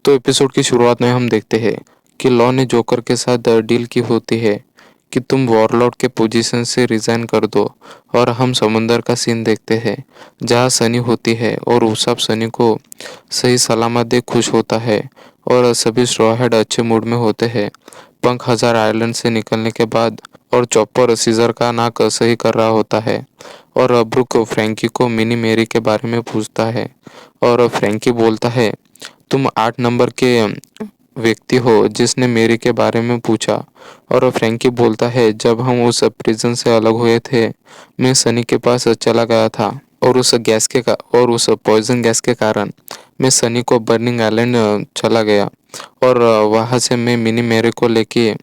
तो एपिसोड की शुरुआत में हम देखते हैं कि लॉ ने जोकर के साथ डील की होती है कि तुम वॉरलॉर्ड के पोजीशन से रिजाइन कर दो। और हम समुंदर का सीन देखते हैं जहाँ सनी होती है और उसब सनी को सही सलामत देख खुश होता है और सभी स्ट्रॉ हेड अच्छे मूड में होते हैं। पंख हजार आइलैंड से निकलने के बाद और चॉपर सीजर का नाक सही कर रहा होता है और ब्रुक फ्रैंकी को मिनी मेरी के बारे में पूछता है और फ्रैंकी बोलता है तुम 8 नंबर के व्यक्ति हो जिसने मेरी के बारे में पूछा। और फ्रैंकी बोलता है जब हम उस प्रिजन से अलग हुए थे मैं सनी के पास चला गया था और उस पॉइजन गैस के कारण मैं सनी को बर्निंग आइलैंड चला गया और वहां से मैं मिनी मेरे को लेके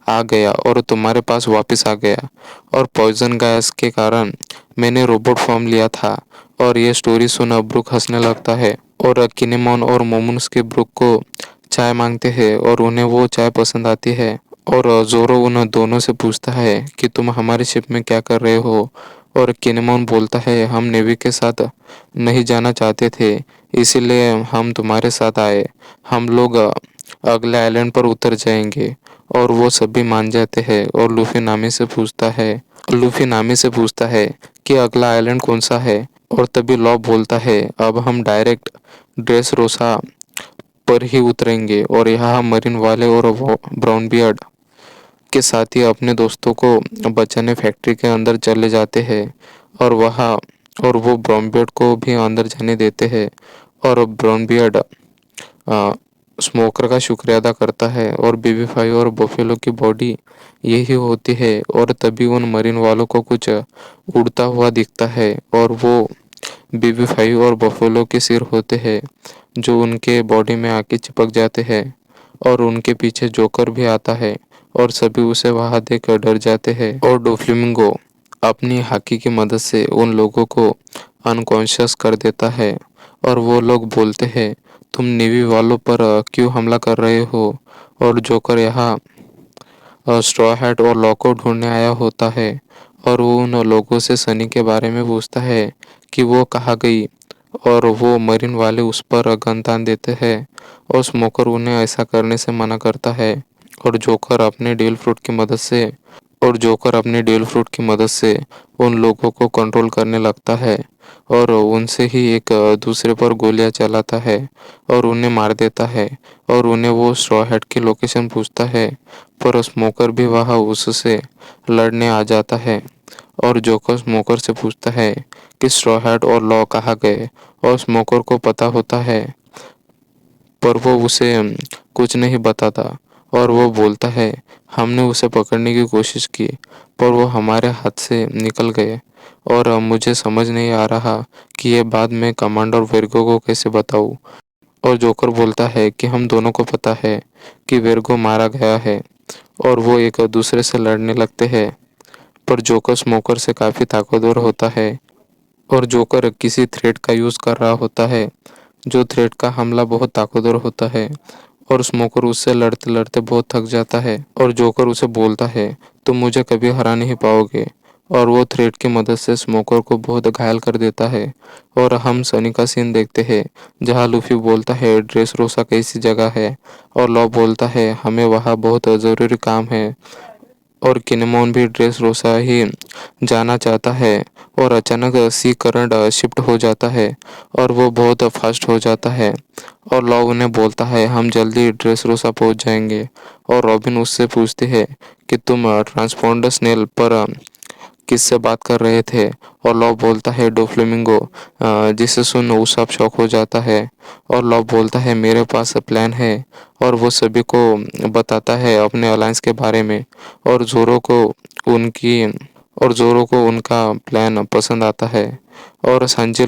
आ गया और तुम्हारे पास वापस आ गया और पॉइजन गैस के कारण मैंने रोबोट फॉर्म लिया था। और ये स्टोरी सुन ब्रुक हंसने लगता है और किनेमोन और मोमुन्स के ब्रुक को चाय मांगते हैं और उन्हें वो चाय पसंद आती है। और जोरो उन दोनों से पूछता है कि तुम हमारी शिप में क्या कर रहे हो। और किनेमोन बोलता है हम नेवी के साथ नहीं जाना चाहते थे इसीलिए हम तुम्हारे साथ आए। हम लोग अगले आइलैंड पर उतर जाएंगे। और वो सभी मान जाते हैं और लूफी नामी से पूछता है कि अगला आइलैंड कौन सा है। और तभी लॉ बोलता है अब हम डायरेक्ट ड्रेस रोसा पर ही उतरेंगे और यहाँ मरीन वाले और ब्राउन बियर्ड के साथी अपने दोस्तों को बचाने फैक्ट्री के अंदर चले जाते हैं। और वो ब्राउन बियर्ड को भी अंदर जाने देते हैं और ब्राउन बियर्ड स्मोकर का शुक्रिया अदा करता है और बेबी फाई और बफेलो की बॉडी यही होती है। और तभी उन मरीन वालों को कुछ उड़ता हुआ दिखता है और वो बेबी फाई और बफेलो के सिर होते हैं जो उनके बॉडी में आके चिपक जाते हैं। और उनके पीछे जोकर भी आता है और सभी उसे वहां देख डर जाते हैं। और डोफ्लेमिंगो अपनी हाकी की मदद से उन लोगों को अनकॉन्शियस कर देता है और वो लोग बोलते हैं तुम नेवी वालों पर क्यों हमला कर रहे हो। और जोकर यहाँ स्ट्रॉ हैट और लॉ को ढूंढने आया होता है और वो उन लोगों से सनी के बारे में पूछता है कि वो कहाँ गई। और वो मरीन वाले उस पर गन तान देते हैं और स्मोकर उन्हें ऐसा करने से मना करता है। और जोकर अपने डेल फ्रूट की मदद से उन लोगों को कंट्रोल करने लगता है और उनसे ही एक दूसरे पर गोलियां चलाता है और उन्हें मार देता है। और उन्हें वो स्ट्रॉ हैट की लोकेशन पूछता है पर स्मोकर भी वहाँ उससे लड़ने आ जाता है। और जोकर स्मोकर से पूछता है कि स्ट्रॉ हैट और लॉ कहाँ गए और स्मोकर को पता होता है पर वो उसे कुछ नहीं बताता। और वो बोलता है हमने उसे पकड़ने की कोशिश की पर वो हमारे हाथ से निकल गए और मुझे समझ नहीं आ रहा कि ये बात मैं कमांडर वेर्गो को कैसे बताऊं। और जोकर बोलता है कि हम दोनों को पता है कि वेर्गो मारा गया है और वो एक दूसरे से लड़ने लगते हैं पर जोकर स्मोकर से काफ़ी ताकतवर होता है और जोकर किसी थ्रेड का यूज़ कर रहा होता है जो थ्रेड का हमला बहुत ताकतवर होता है। और स्मोकर उससे लड़ते लड़ते बहुत थक जाता है और जोकर उसे बोलता है तुम मुझे कभी हरा नहीं पाओगे। और वो थ्रेड की मदद से स्मोकर को बहुत घायल कर देता है। और हम सनी का सीन देखते हैं जहाँ लूफी बोलता है ड्रेस रोसा कैसी जगह है और लॉ बोलता है हमें वहाँ बहुत ज़रूरी काम है। और किनेमोन भी ड्रेस रोसा ही जाना चाहता है और अचानक सी करंट शिफ्ट हो जाता है और वो बहुत फास्ट हो जाता है। और लॉ उन्हें बोलता है हम जल्दी ड्रेस रोसा पहुंच जाएंगे। और रॉबिन उससे पूछती है कि तुम ट्रांसपोंडर स्नेल पर किससे बात कर रहे थे। और लॉ बोलता है डोफ्लेमिंगो जिसे सुन वो सब शॉक हो जाता है। और लॉ बोलता है मेरे पास प्लान है और वो सभी को बताता है अपने अलायंस के बारे में। और उनकी जोरो को उनका प्लान पसंद आता है और संजय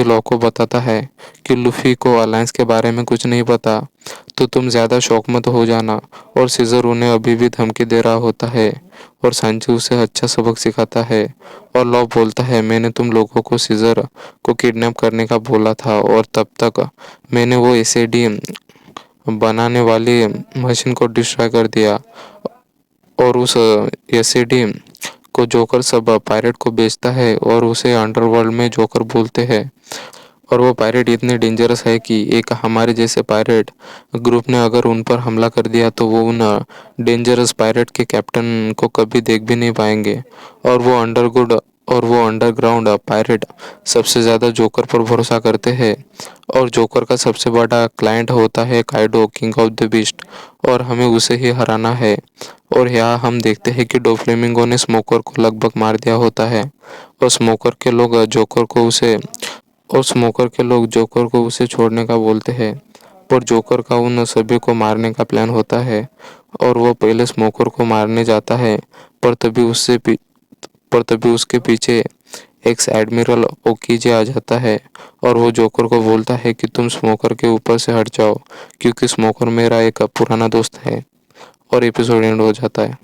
लॉ को बताता है कि लूफी को अलायंस के बारे में कुछ नहीं पता तो तुम ज़्यादा शौक मत हो जाना। और सीजर उन्हें अभी भी धमकी दे रहा होता है और संजय उसे अच्छा सबक सिखाता है। और लॉ बोलता है मैंने तुम लोगों को सीजर को किडनैप करने का बोला था और तब तक मैंने वो एसिडी बनाने वाली मशीन को डिस्ट्रॉय कर दिया और उस एसिडी को जोकर सब पायरेट को बेचता है और उसे अंडरवर्ल्ड में जोकर बोलते हैं। और वो पायरेट इतने डेंजरस है कि एक हमारे जैसे पायरेट ग्रुप ने अगर उन पर हमला कर दिया तो वो उन डेंजरस पायरेट के कैप्टन को कभी देख भी नहीं पाएंगे। और वो अंडरग्राउंड पायरेट सबसे ज़्यादा जोकर पर भरोसा करते हैं। और जोकर का सबसे बड़ा क्लाइंट होता है Kaido, king of the beast, और हमें उसे ही हराना है। और यहाँ हम देखते हैं कि डोफ्लेमिंगो ने स्मोकर को लगभग मार दिया होता है। और स्मोकर के लोग जोकर को उसे छोड़ने का बोलते हैं। पर जोकर का उन सभी को मारने का प्लान होता है। और वो पहले स्मोकर को मारने जाता है। पर तभी उसके पीछे एक्स एडमिरल ओकीजे आ जाता है। और वो जोकर को बोलता है कि तुम स्मोकर के ऊपर से हट जाओ, क्योंकि स्मोकर मेरा एक पुराना दोस्त है। और एपिसोड एंड हो जाता है।